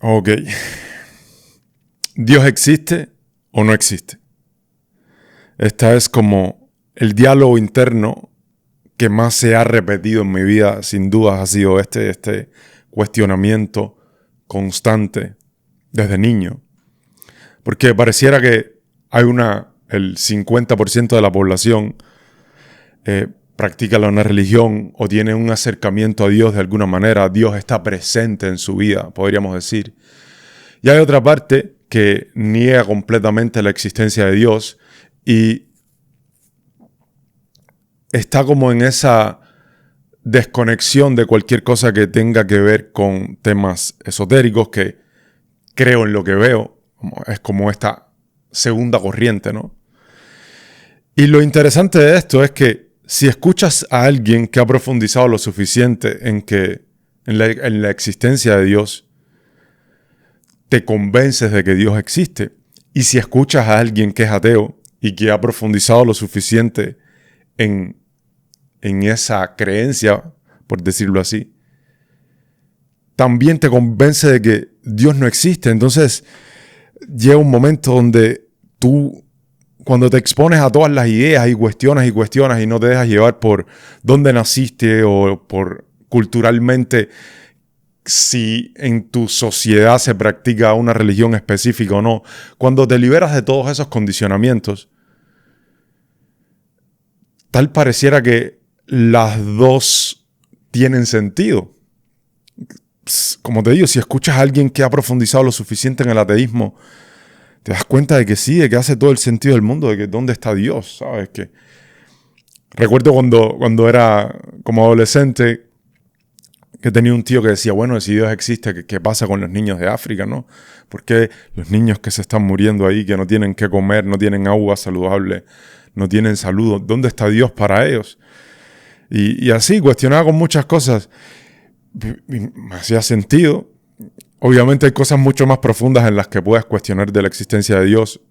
Ok. ¿Dios existe o no existe? Esta es como el diálogo interno que más se ha repetido en mi vida, sin dudas, ha sido este cuestionamiento constante desde niño. Porque pareciera que hay el 50% de la población practica una religión o tiene un acercamiento a Dios de alguna manera. Dios está presente en su vida, podríamos decir. Y hay otra parte que niega completamente la existencia de Dios y está como en esa desconexión de cualquier cosa que tenga que ver con temas esotéricos, que creo en lo que veo. Es como esta segunda corriente, ¿no? Y lo interesante de esto es que si escuchas a alguien que ha profundizado lo suficiente en la existencia de Dios, te convences de que Dios existe. Y si escuchas a alguien que es ateo y que ha profundizado lo suficiente en esa creencia, por decirlo así, también te convence de que Dios no existe. Entonces llega un momento donde tú, cuando te expones a todas las ideas y cuestionas y no te dejas llevar por dónde naciste o por culturalmente si en tu sociedad se practica una religión específica o no, cuando te liberas de todos esos condicionamientos, tal pareciera que las dos tienen sentido. Como te digo, si escuchas a alguien que ha profundizado lo suficiente en el ateísmo, te das cuenta de que sí, de que hace todo el sentido del mundo, de que dónde está Dios, ¿sabes? Que recuerdo cuando era como adolescente, que tenía un tío que decía, bueno, si Dios existe, ¿qué pasa con los niños de África, no? ¿Por qué los niños que se están muriendo ahí, que no tienen qué comer, no tienen agua saludable, no tienen salud? ¿Dónde está Dios para ellos? Y así, cuestionaba con muchas cosas. Y me hacía sentido. Obviamente hay cosas mucho más profundas en las que puedes cuestionar de la existencia de Dios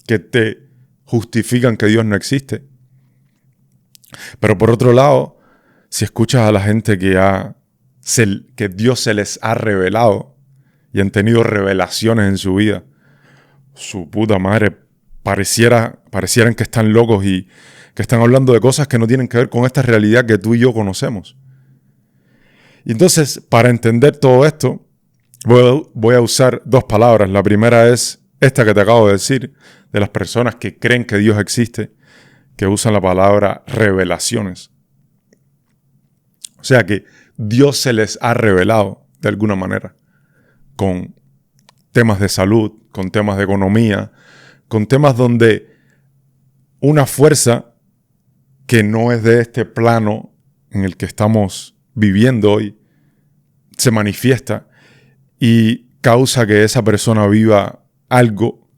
que te justifican que Dios no existe. Pero por otro lado, si escuchas a la gente que Dios se les ha revelado y han tenido revelaciones en su vida, su puta madre, parecieran que están locos y que están hablando de cosas que no tienen que ver con esta realidad que tú y yo conocemos. Y entonces, para entender todo esto, voy a usar dos palabras. La primera es esta que te acabo de decir, de las personas que creen que Dios existe, que usan la palabra revelaciones. O sea que Dios se les ha revelado de alguna manera, con temas de salud, con temas de economía, con temas donde una fuerza que no es de este plano en el que estamos viviendo hoy, se manifiesta y causa que esa persona viva algo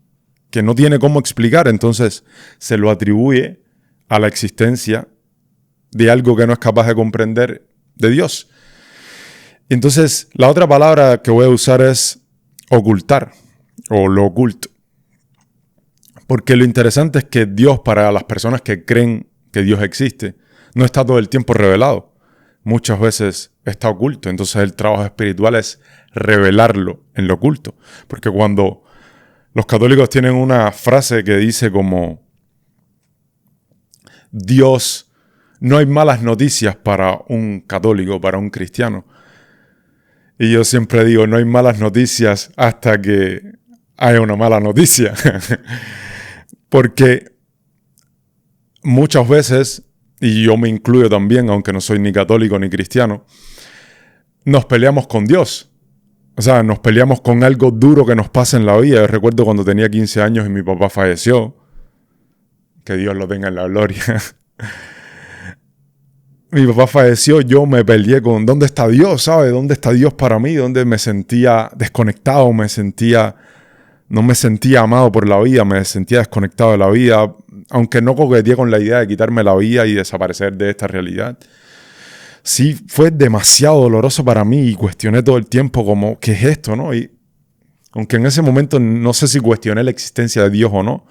que no tiene cómo explicar. Entonces se lo atribuye a la existencia de algo que no es capaz de comprender de Dios. Entonces la otra palabra que voy a usar es ocultar o lo oculto. Porque lo interesante es que Dios, para las personas que creen que Dios existe, no está todo el tiempo revelado. Muchas veces está oculto. Entonces el trabajo espiritual es revelarlo en lo oculto. Porque cuando los católicos tienen una frase que dice como Dios, no hay malas noticias para un católico, para un cristiano. Y yo siempre digo, no hay malas noticias hasta que haya una mala noticia. Porque muchas veces, y yo me incluyo también, aunque no soy ni católico ni cristiano, nos peleamos con Dios. O sea, nos peleamos con algo duro que nos pasa en la vida. Yo recuerdo cuando tenía 15 años y mi papá falleció. Que Dios lo tenga en la gloria. Mi papá falleció, yo me peleé con ¿dónde está Dios? ¿Sabes? ¿Dónde está Dios para mí? ¿Dónde me sentía desconectado? No me sentía amado por la vida, me sentía desconectado de la vida, aunque no coqueteé con la idea de quitarme la vida y desaparecer de esta realidad. Sí, fue demasiado doloroso para mí y cuestioné todo el tiempo como, ¿qué es esto, no? Y aunque en ese momento no sé si cuestioné la existencia de Dios o no,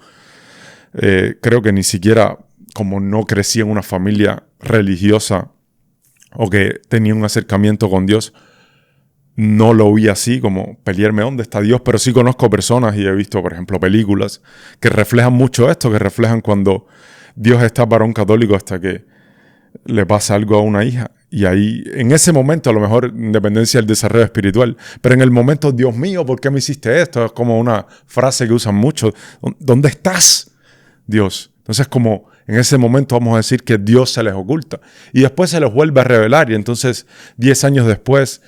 creo que ni siquiera, como no crecí en una familia religiosa o que tenía un acercamiento con Dios, no lo vi así, como pelearme dónde está Dios, pero sí conozco personas y he visto, por ejemplo, películas que reflejan mucho esto, que reflejan cuando Dios está para un católico hasta que le pasa algo a una hija. Y ahí, en ese momento, a lo mejor, independencia del desarrollo espiritual, pero en el momento, Dios mío, ¿por qué me hiciste esto? Es como una frase que usan mucho. ¿Dónde estás, Dios? Entonces, como en ese momento vamos a decir que Dios se les oculta. Y después se les vuelve a revelar. Y entonces, 10 años después,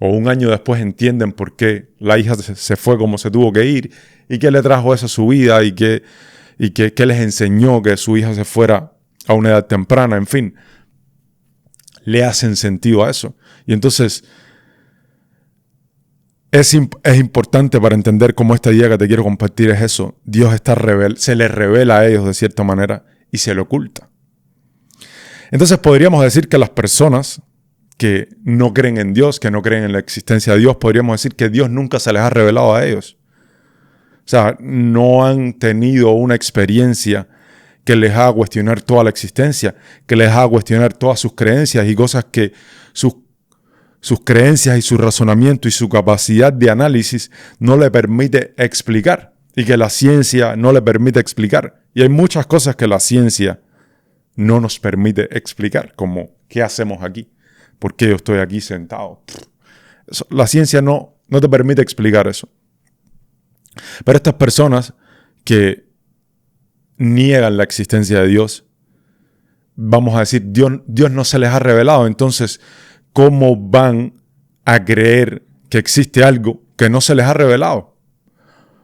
o un año después, entienden por qué la hija se fue como se tuvo que ir. Y qué le trajo eso a su vida. Y qué les enseñó que su hija se fuera a una edad temprana. En fin, le hacen sentido a eso. Y entonces es importante para entender cómo esta idea que te quiero compartir es eso. Dios se les revela a ellos de cierta manera y se le oculta. Entonces podríamos decir que las personas que no creen en Dios, que no creen en la existencia de Dios, podríamos decir que Dios nunca se les ha revelado a ellos. O sea, no han tenido una experiencia que les haga cuestionar toda la existencia, que les haga cuestionar todas sus creencias y cosas que sus creencias y su razonamiento y su capacidad de análisis no le permite explicar y que la ciencia no le permite explicar. Y hay muchas cosas que la ciencia no nos permite explicar, como ¿qué hacemos aquí? ¿Por qué yo estoy aquí sentado? La ciencia no te permite explicar eso. Pero estas personas que niegan la existencia de Dios, vamos a decir, Dios no se les ha revelado. Entonces, ¿cómo van a creer que existe algo que no se les ha revelado?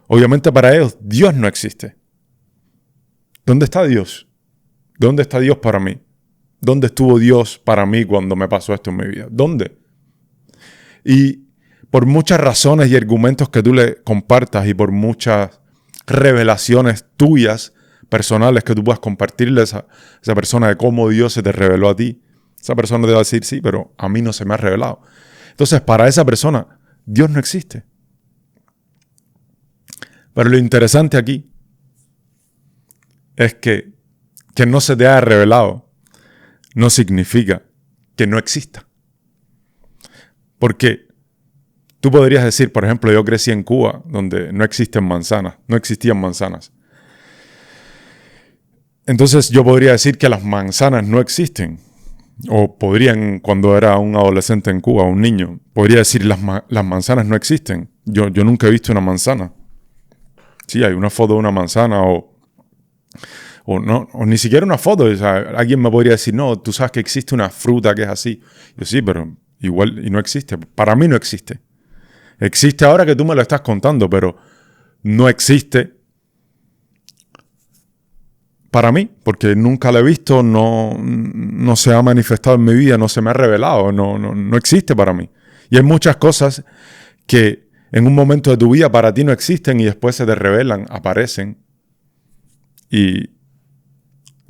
Obviamente para ellos, Dios no existe. ¿Dónde está Dios? ¿Dónde está Dios para mí? ¿Dónde estuvo Dios para mí cuando me pasó esto en mi vida? ¿Dónde? Y por muchas razones y argumentos que tú le compartas y por muchas revelaciones tuyas, personales que tú puedas compartirle a esa persona de cómo Dios se te reveló a ti, esa persona te va a decir, sí, pero a mí no se me ha revelado. Entonces, para esa persona, Dios no existe. Pero lo interesante aquí es que no se te haya revelado no significa que no exista. Porque tú podrías decir, por ejemplo, yo crecí en Cuba, donde no existían manzanas. Entonces yo podría decir que las manzanas no existen. O podrían, cuando era un adolescente en Cuba, un niño, podría decir las manzanas no existen. Yo nunca he visto una manzana. Sí, hay una foto de una manzana o ni siquiera una foto. O sea, alguien me podría decir, no, tú sabes que existe una fruta que es así. Yo sí, pero igual y no existe. Para mí no existe. Existe ahora que tú me lo estás contando, pero no existe para mí, porque nunca lo he visto, no se ha manifestado en mi vida, no se me ha revelado, no existe para mí. Y hay muchas cosas que en un momento de tu vida para ti no existen y después se te revelan, aparecen. Y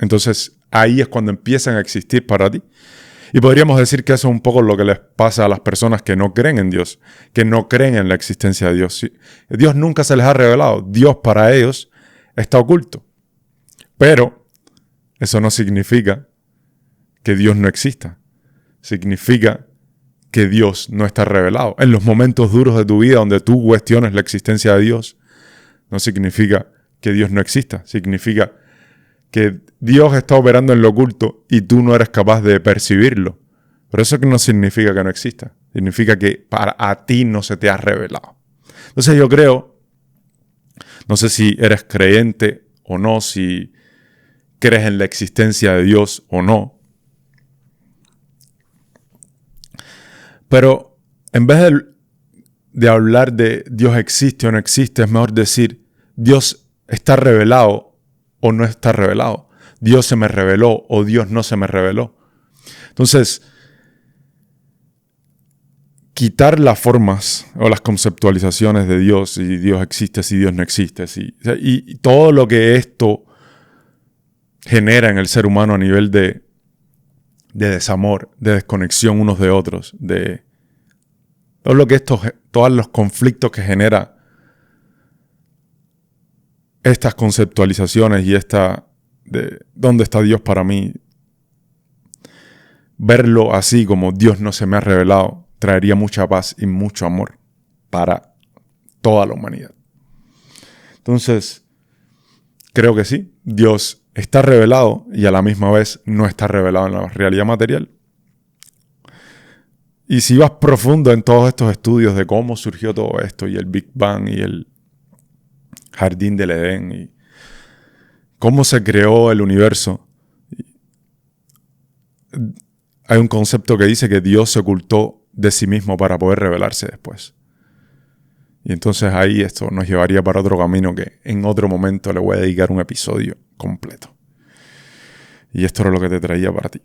entonces ahí es cuando empiezan a existir para ti. Y podríamos decir que eso es un poco lo que les pasa a las personas que no creen en Dios, que no creen en la existencia de Dios. Dios nunca se les ha revelado. Dios para ellos está oculto. Pero eso no significa que Dios no exista. Significa que Dios no está revelado. En los momentos duros de tu vida donde tú cuestiones la existencia de Dios, no significa que Dios no exista. Significa que Dios está operando en lo oculto y tú no eres capaz de percibirlo. Pero eso no significa que no exista. Significa que a ti no se te ha revelado. Entonces yo creo, no sé si eres creyente o no, si crees en la existencia de Dios o no. Pero en vez de hablar de Dios existe o no existe, es mejor decir Dios está revelado o no está revelado. Dios se me reveló o Dios no se me reveló. Entonces, quitar las formas o las conceptualizaciones de Dios, si Dios existe, si Dios no existe, y todo lo que esto genera en el ser humano a nivel de desamor, de desconexión unos de otros, de todo lo que todos los conflictos que genera estas conceptualizaciones y de ¿dónde está Dios para mí? Verlo así como Dios no se me ha revelado, traería mucha paz y mucho amor para toda la humanidad. Entonces, creo que sí, Dios está revelado y a la misma vez no está revelado en la realidad material. Y si vas profundo en todos estos estudios de cómo surgió todo esto y el Big Bang y el Jardín del Edén y cómo se creó el universo, hay un concepto que dice que Dios se ocultó de sí mismo para poder revelarse después. Y entonces ahí esto nos llevaría para otro camino que en otro momento le voy a dedicar un episodio completo. Y esto era lo que te traía para ti.